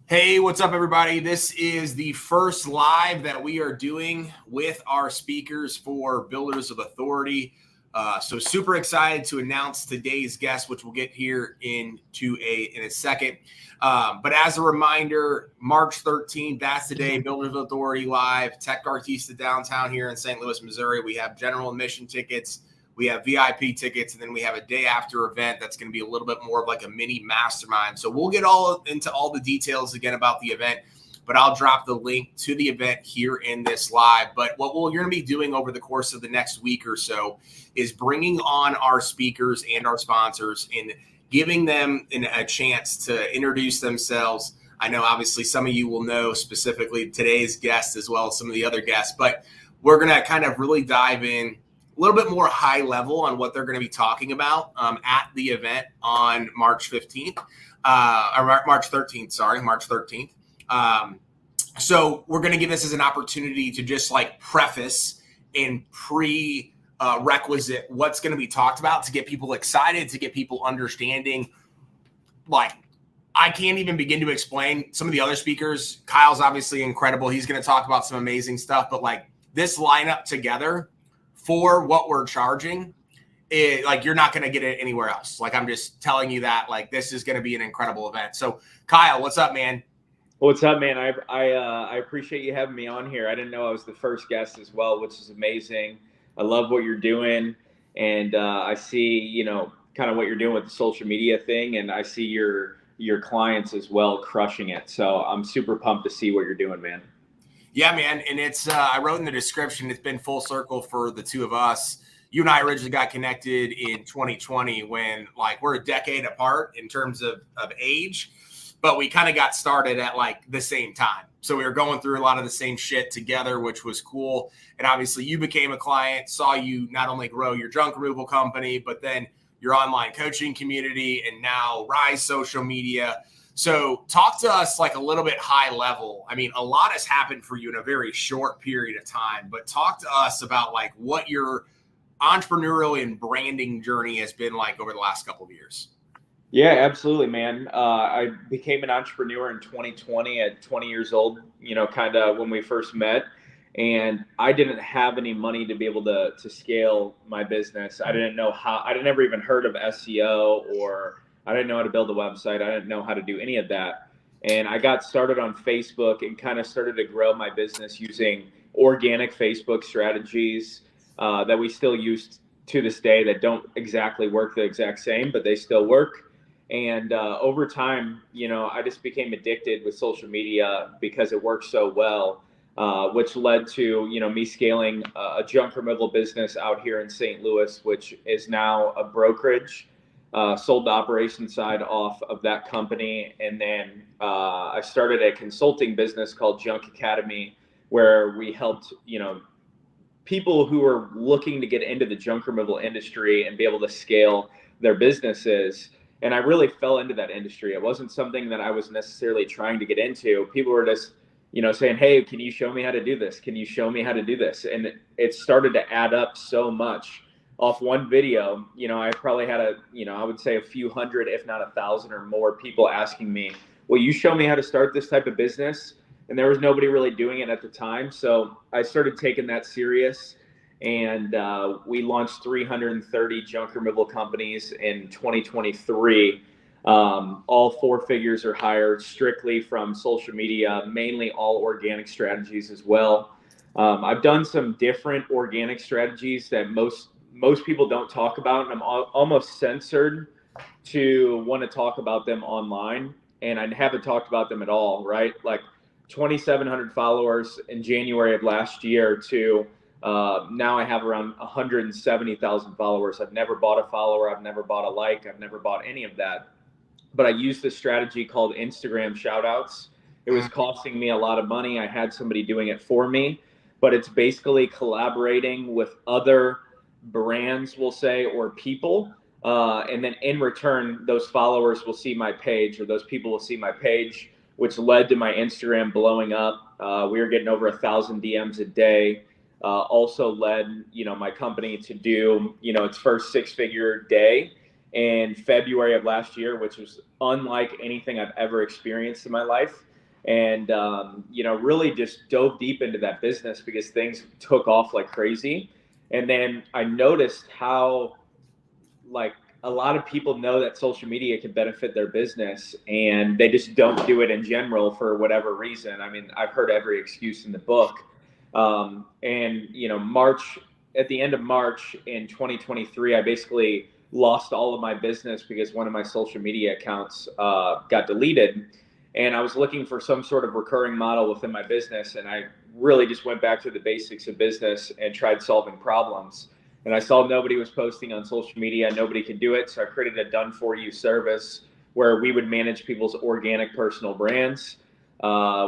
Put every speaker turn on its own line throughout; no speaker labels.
Hey, what's up, everybody? This is the first live that we are doing with our speakers for Builders of Authority. So super excited to announce today's guest, which we'll get here in a second. But as a reminder, March 13th, that's the day, Builders of Authority Live, Tech Artista downtown here in St. Louis, Missouri. We have general admission tickets. We have VIP tickets, and then we have a day after event that's going to be a little bit more of like a mini mastermind. So we'll get into all the details again about the event, but I'll drop the link to the event here in this live. But what we're going to be doing over the course of the next week or so is bringing on our speakers and our sponsors and giving them a chance to introduce themselves. I know obviously some of you will know specifically today's guest as well as some of the other guests, but we're going to kind of really dive in a little bit more high level on what they're going to be talking about at the event on March 15th, or March 13th, March 13th. So we're going to give this as an opportunity to just like preface and prerequisite what's going to be talked about to get people excited, to get people understanding. Like, I can't even begin to explain some of the other speakers. Kyle's obviously incredible. He's going to talk about some amazing stuff, but like this lineup together for what we're charging, like you're not going to get it anywhere else. Like I'm just telling you that, like this is going to be an incredible event. So Kyle, what's up, man?
What's up, man? I appreciate you having me on here. I didn't know I was the first guest as well, which is amazing. I love what you're doing, and I see kind of what you're doing with the social media thing, and I see your clients as well crushing it. So I'm super pumped to see what you're doing, man.
Yeah, man. And it's, I wrote in the description, it's been full circle for the two of us. You and I originally got connected in 2020 when like we're a decade apart in terms of age, but we kind of got started at like the same time. So we were going through a lot of the same shit together, which was cool. And obviously you became a client, saw you not only grow your junk removal company, but then your online coaching community and now Rise social media. So talk to us like a little bit high level. I mean, a lot has happened for you in a very short period of time, but talk to us about like what your entrepreneurial and branding journey has been like over the last couple of years.
Yeah, absolutely, man. I became an entrepreneur in 2020 at 20 years old, kind of when we first met. And I didn't have any money to be able to scale my business. I didn't know how, I never even heard of SEO, or I didn't know how to build a website. I didn't know how to do any of that. And I got started on Facebook and kind of started to grow my business using organic Facebook strategies that we still use to this day that don't exactly work the exact same, but they still work. And over time, I just became addicted with social media because it works so well, which led to, me scaling a junk removal business out here in St. Louis, which is now a brokerage. Sold the operations side off of that company. And then I started a consulting business called Junk Academy, where we helped, people who are looking to get into the junk removal industry and be able to scale their businesses. And I really fell into that industry. It wasn't something that I was necessarily trying to get into. People were just, saying, hey, can you show me how to do this? Can you show me how to do this? And it started to add up so much. Off one video, I probably had I would say a few hundred, if not 1,000 or more people asking me, will you show me how to start this type of business? And there was nobody really doing it at the time. So I started taking that serious, and we launched 330 junk removal companies in 2023. All four figures are hired strictly from social media, mainly all organic strategies as well. I've done some different organic strategies that most people don't talk about, and I'm almost censored to want to talk about them online, and I haven't talked about them at all, right? Like 2,700 followers in January of last year to now I have around 170,000 followers. I've never bought a follower. I've never bought a like. I've never bought any of that. But I used this strategy called Instagram shoutouts. It was costing me a lot of money. I had somebody doing it for me, but it's basically collaborating with other brands, we'll say, or people. And then in return, those followers will see my page, or those people will see my page, which led to my Instagram blowing up. We were getting over 1,000 DMs a day. Also led, my company to do, its first six-figure day in February of last year, which was unlike anything I've ever experienced in my life. and really just dove deep into that business because things took off like crazy. And then I noticed how like a lot of people know that social media can benefit their business and they just don't do it in general for whatever reason. I mean, I've heard every excuse in the book. And March, at the end of March in 2023, I basically lost all of my business because one of my social media accounts got deleted. And I was looking for some sort of recurring model within my business. And I really just went back to the basics of business and tried solving problems. And I saw nobody was posting on social media. Nobody could do it. So I created a done for you service where we would manage people's organic personal brands,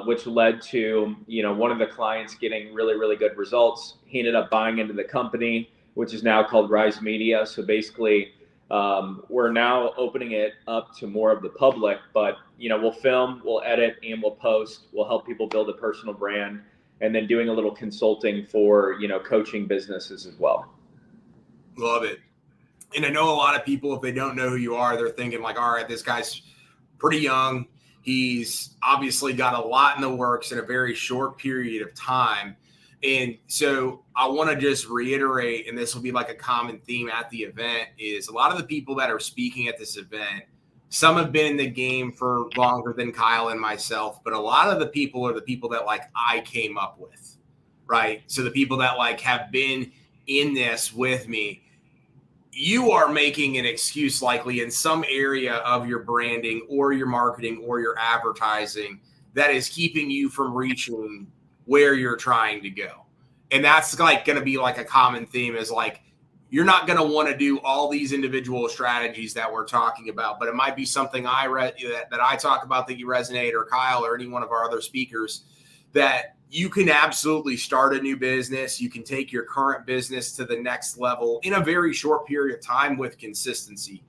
which led to, one of the clients getting really, really good results. He ended up buying into the company, which is now called Rise Media. So basically, we're now opening it up to more of the public, but, we'll film, we'll edit, and we'll post. We'll help people build a personal brand, and then doing a little consulting for, coaching businesses as well.
Love it. And I know a lot of people, if they don't know who you are, they're thinking like, all right, this guy's pretty young. He's obviously got a lot in the works in a very short period of time. And so I want to just reiterate, and this will be like a common theme at the event, is a lot of the people that are speaking at this event, some have been in the game for longer than Kyle and myself, but a lot of the people are the people that like I came up with, right? So the people that like have been in this with me. You are making an excuse likely in some area of your branding or your marketing or your advertising that is keeping you from reaching where you're trying to go. And that's like going to be like a common theme is like, you're not going to want to do all these individual strategies that we're talking about, but it might be something that I talk about that you resonate, or Kyle or any one of our other speakers, that you can absolutely start a new business. You can take your current business to the next level in a very short period of time with consistency.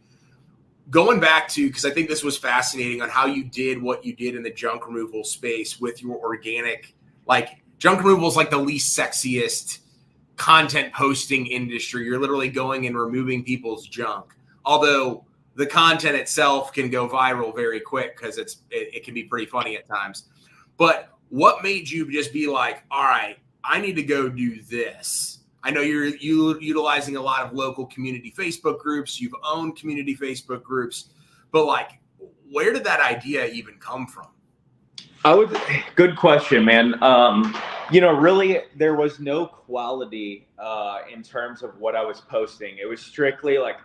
Going back to, because I think this was fascinating on how you did what you did in the junk removal space with your organic, like junk removal is like the least sexiest content posting industry. You're literally going and removing people's junk. Although the content itself can go viral very quick because it can be pretty funny at times. But what made you just be like, all right, I need to go do this? I know you're utilizing a lot of local community Facebook groups. You've owned community Facebook groups, but like, where did that idea even come from?
Good question, man. Really, there was no quality in terms of what I was posting. It was strictly like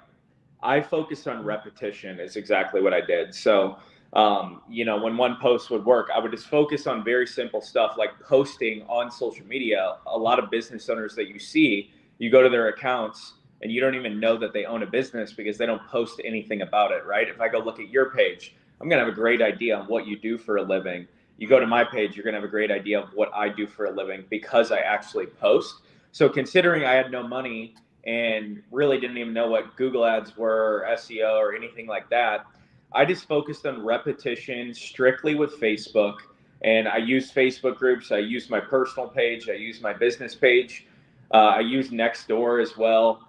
I focused on repetition is exactly what I did. So, when one post would work, I would just focus on very simple stuff like posting on social media. A lot of business owners that you see, you go to their accounts and you don't even know that they own a business because they don't post anything about it, right? If I go look at your page, I'm going to have a great idea on what you do for a living. You go to my page, you're going to have a great idea of what I do for a living because I actually post. So considering I had no money and really didn't even know what Google ads were, or SEO or anything like that, I just focused on repetition strictly with Facebook. And I used Facebook groups. I used my personal page. I used my business page. I used Nextdoor as well.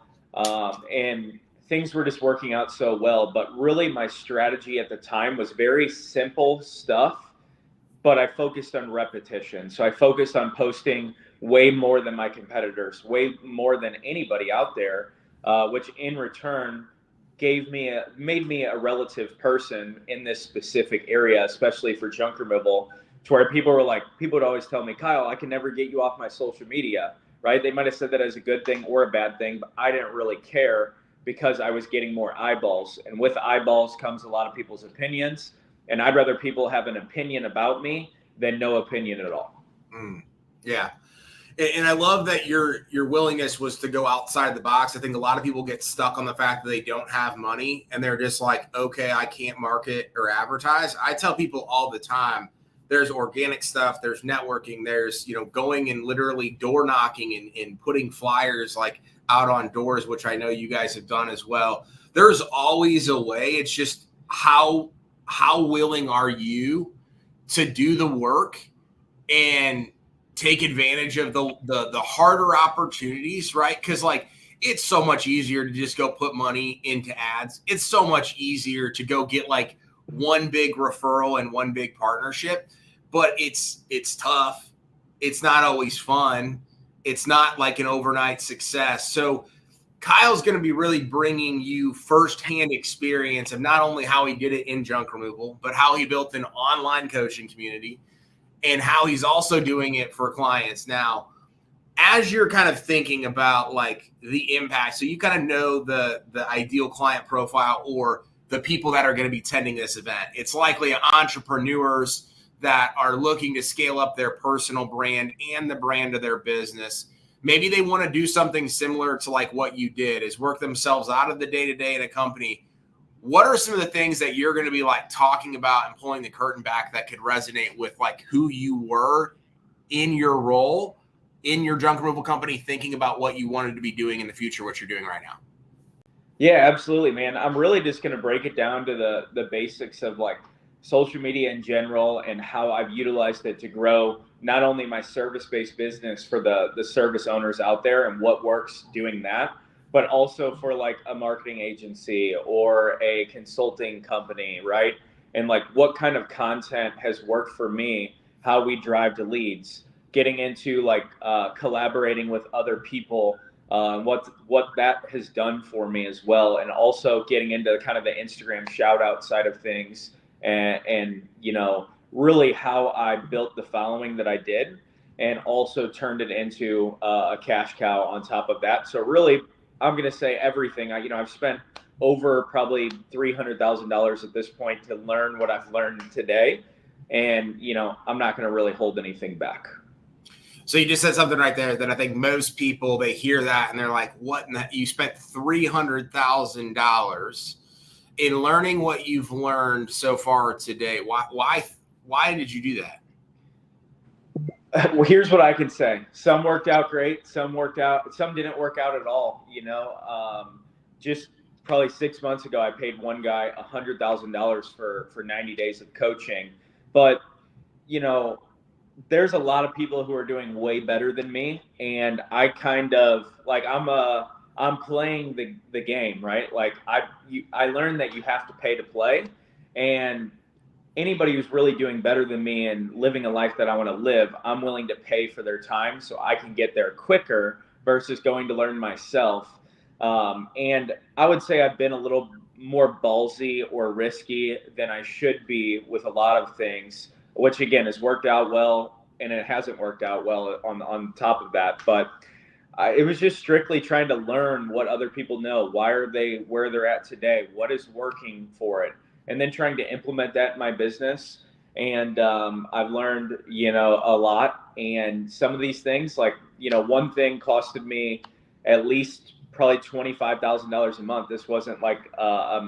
And things were just working out so well. But really my strategy at the time was very simple stuff, but I focused on repetition. So I focused on posting way more than my competitors, way more than anybody out there, which in return made me a relative person in this specific area, especially for junk removal, to where people would always tell me, Kyle, I can never get you off my social media, right? They might have said that as a good thing or a bad thing, but I didn't really care because I was getting more eyeballs. And with eyeballs comes a lot of people's opinions. And I'd rather people have an opinion about me than no opinion at all.
Yeah. And I love that your willingness was to go outside the box. I think a lot of people get stuck on the fact that they don't have money and they're just like, okay, I can't market or advertise. I tell people all the time, there's organic stuff, there's networking, there's, going and literally door knocking and putting flyers like out on doors, which I know you guys have done as well. There's always a way. It's just how willing are you to do the work and take advantage of the harder opportunities, right? Because like it's so much easier to just go put money into ads. It's so much easier to go get like one big referral and one big partnership. but it's tough. It's not always fun. It's not like an overnight success. So Kyle's going to be really bringing you firsthand experience of not only how he did it in junk removal, but how he built an online coaching community and how he's also doing it for clients. Now, as you're kind of thinking about like the impact, so you kind of know the ideal client profile or the people that are going to be attending this event. It's likely entrepreneurs that are looking to scale up their personal brand and the brand of their business. Maybe they want to do something similar to like what you did, is work themselves out of the day-to-day in a company. What are some of the things that you're going to be like talking about and pulling the curtain back that could resonate with like who you were in your role in your junk removal company, thinking about what you wanted to be doing in the future, what you're doing right now?
Yeah, absolutely, man. I'm really just going to break it down to the basics of like social media in general and how I've utilized it to grow not only my service-based business for the service owners out there and what works doing that, but also for like a marketing agency or a consulting company, right? And like what kind of content has worked for me, how we drive to leads, getting into like collaborating with other people, what that has done for me as well, and also getting into kind of the Instagram shout out side of things, and you know, really how I built the following that I did, and also turned it into a cash cow on top of that. So really, I'm gonna say everything. I've spent over probably $300,000 at this point to learn what I've learned today, and I'm not gonna really hold anything back.
So you just said something right there that I think most people, they hear that and they're like, what in that? You spent $300,000 in learning what you've learned so far today. Why did you do that?
Well, here's what I can say. Some worked out great. Some didn't work out at all. Just probably 6 months ago, I paid one guy $100,000 for 90 days of coaching. But, there's a lot of people who are doing way better than me, and I kind of like I'm playing the game, right? Like I learned that you have to pay to play, and anybody who's really doing better than me and living a life that I want to live, I'm willing to pay for their time so I can get there quicker versus going to learn myself. And I would say I've been a little more ballsy or risky than I should be with a lot of things, which again has worked out well, and it hasn't worked out well on top of that. But it was just strictly trying to learn what other people know. Why are they where they're at today? What is working for it? And then trying to implement that in my business. And I've learned, a lot. And some of these things, like, one thing costed me at least probably $25,000 a month. This wasn't like a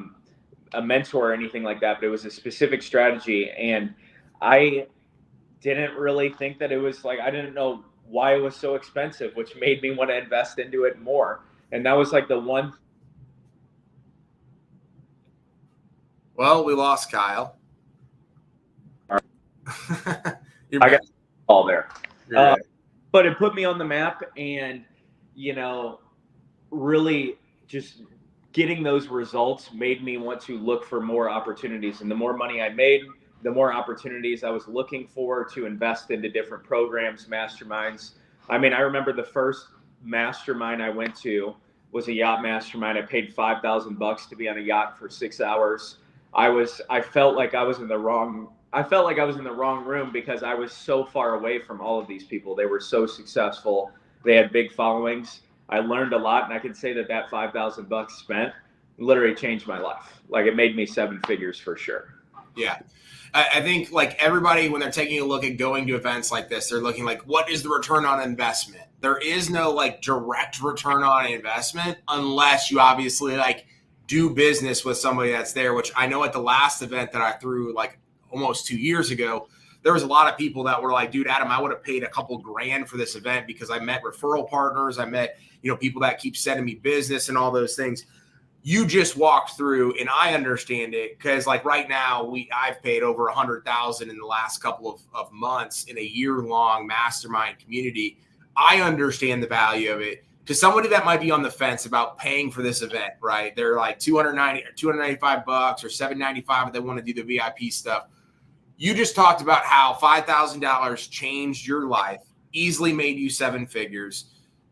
mentor or anything like that, but it was a specific strategy. And I didn't really think that it was like, I didn't know why it was so expensive, which made me want to invest into it more. And that was like the one.
Well, we lost Kyle.
I got all there. But it put me on the map, and, really just getting those results made me want to look for more opportunities. And the more money I made, the more opportunities I was looking for to invest into different programs, masterminds. I mean, I remember the first mastermind I went to was a yacht mastermind. I paid $5,000 to be on a yacht for 6 hours. I felt like I was in the wrong room because I was so far away from all of these people. They were so successful. They had big followings. I learned a lot, and I can say that $5,000 spent literally changed my life. Like, it made me 7 figures for sure.
Yeah. I think like everybody, when they're taking a look at going to events like this, they're looking like, what is the return on investment? There is no like direct return on investment unless you obviously like do business with somebody that's there, which I know at the last event that I threw like almost 2 years ago, there was a lot of people that were like, dude, Adam, I would have paid a couple grand for this event because I met referral partners. I met, people that keep sending me business and all those things. You just walked through, and I understand it because like right now I've paid over $100,000 in the last couple of months in a year-long mastermind community. I understand the value of it. To somebody that might be on the fence about paying for this event, right? They're like $295 or $795 if they want to do the VIP stuff. You just talked about how $5,000 changed your life, easily made you seven figures.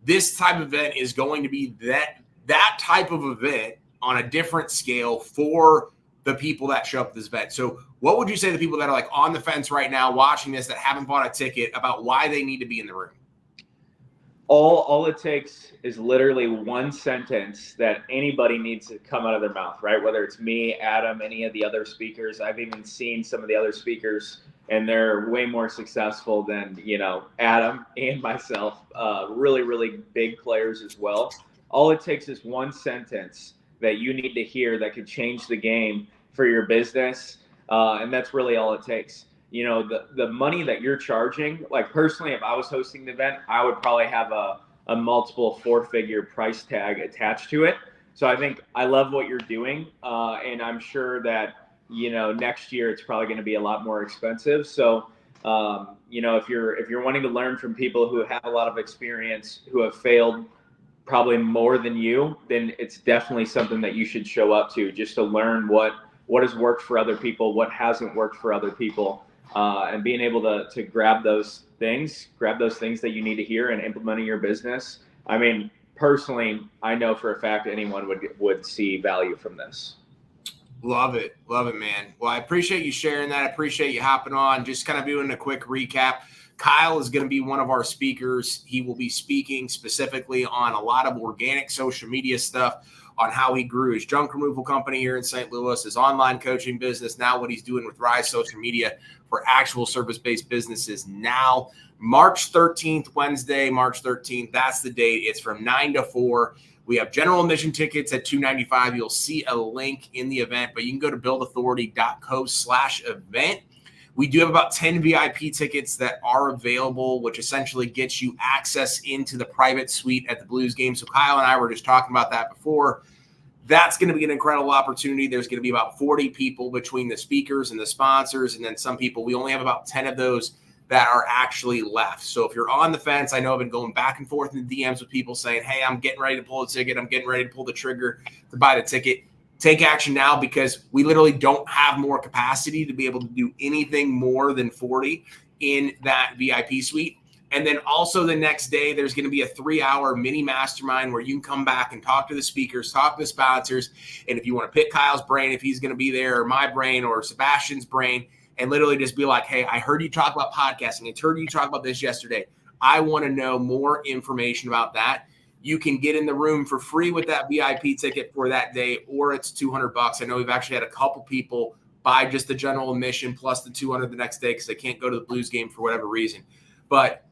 This type of event is going to be that type of event on a different scale for the people that show up at this event. So what would you say to the people that are like on the fence right now watching this that haven't bought a ticket about why they need to be in the room?
All it takes is literally one sentence that anybody needs to come out of their mouth, right? Whether it's me, Adam, any of the other speakers. I've even seen some of the other speakers, and they're way more successful than, Adam and myself, really, really big players as well. All it takes is one sentence that you need to hear that could change the game for your business, and that's really all it takes. The money that you're charging, like personally, if I was hosting the event, I would probably have a multiple four-figure price tag attached to it. So I love what you're doing. And I'm sure that, next year it's probably going to be a lot more expensive. So, if you're wanting to learn from people who have a lot of experience, who have failed probably more than you, then it's definitely something that you should show up to just to learn what has worked for other people, what hasn't worked for other people. And being able to grab those things that you need to hear and implement in your business. I mean, personally, I know for a fact anyone would see value from this.
Love it, man. Well, I appreciate you sharing that. I appreciate you hopping on. Just kind of doing a quick recap. Kyle is going to be one of our speakers. He will be speaking specifically on a lot of organic social media stuff, on how he grew his junk removal company here in St. Louis, his online coaching business, now what he's doing with Rise Social Media for actual service-based businesses. Now, March 13th, Wednesday, March 13th, that's the date. It's from 9 to 4. We have general admission tickets at $295. You'll see a link in the event, but you can go to buildauthority.co/event. We do have about 10 VIP tickets that are available, which essentially gets you access into the private suite at the Blues game. So Kyle and I were just talking about that before. That's going to be an incredible opportunity. There's going to be about 40 people between the speakers and the sponsors, and then some people. We only have about 10 of those that are actually left. So if you're on the fence, I know I've been going back and forth in the DMs with people saying, hey, I'm getting ready to pull a ticket. I'm getting ready to pull the trigger to buy the ticket. Take action now, because we literally don't have more capacity to be able to do anything more than 40 in that VIP suite. And then also the next day, there's going to be a 3-hour mini mastermind where you can come back and talk to the speakers, talk to the sponsors. And if you want to pick Kyle's brain, if he's going to be there, or my brain, or Sebastian's brain, and literally just be like, hey, I heard you talk about podcasting. I heard you talk about this yesterday. I want to know more information about that. You can get in the room for free with that VIP ticket for that day, or it's $200. I know we've actually had a couple people buy just the general admission plus the $200 the next day because they can't go to the Blues game for whatever reason. But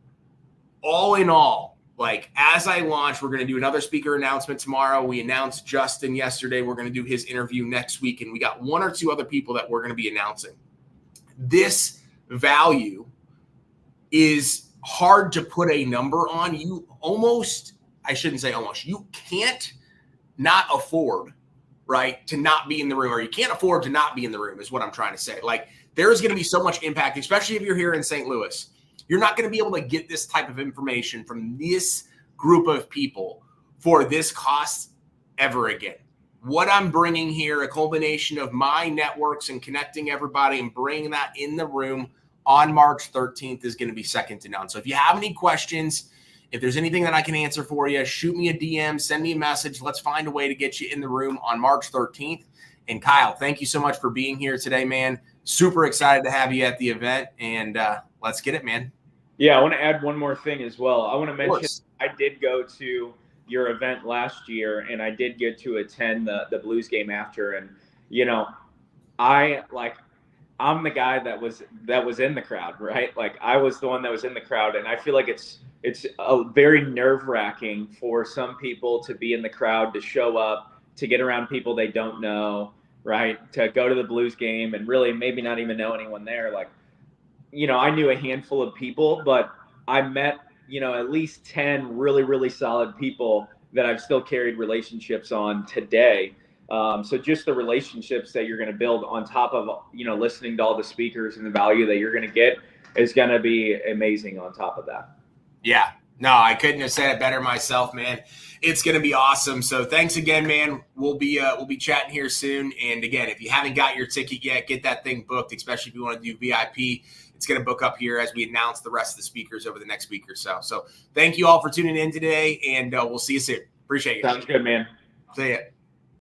all in all, like as I launch, we're going to do another speaker announcement tomorrow. We announced Justin yesterday. We're going to do his interview next week, and we got one or two other people that we're going to be announcing. This value is hard to put a number on. You can't not afford, right, to not be in the room, or you can't afford to not be in the room is what I'm trying to say. Like, there's going to be so much impact, especially if you're here in St. Louis. You're not going to be able to get this type of information from this group of people for this cost ever again. What I'm bringing here, a culmination of my networks and connecting everybody and bringing that in the room on March 13th, is going to be second to none. So if you have any questions, if there's anything that I can answer for you, shoot me a DM, send me a message. Let's find a way to get you in the room on March 13th. And Kyle, thank you so much for being here today, man. Super excited to have you at the event, and let's get it, man.
Yeah, I want to add one more thing as well. I want to mention I did go to your event last year, and I did get to attend the Blues game after. And, I'm the guy that was in the crowd, right? Like, I was the one that was in the crowd, and I feel like it's a very nerve-wracking for some people to be in the crowd, to show up, to get around people they don't know, right? To go to the Blues game and really maybe not even know anyone there. Like, I knew a handful of people, but I met, at least 10 really, really solid people that I've still carried relationships on today. So just the relationships that you're going to build on top of, listening to all the speakers and the value that you're going to get is going to be amazing on top of that.
Yeah, No, I couldn't have said it better myself, man. It's going to be awesome. So thanks again, man. We'll be chatting here soon. And again, if you haven't got your ticket yet, get that thing booked, especially if you want to do VIP. It's going to book up here as we announce the rest of the speakers over the next week or so. So thank you all for tuning in today, and we'll see you soon. Appreciate you.
Sounds good, man.
See ya.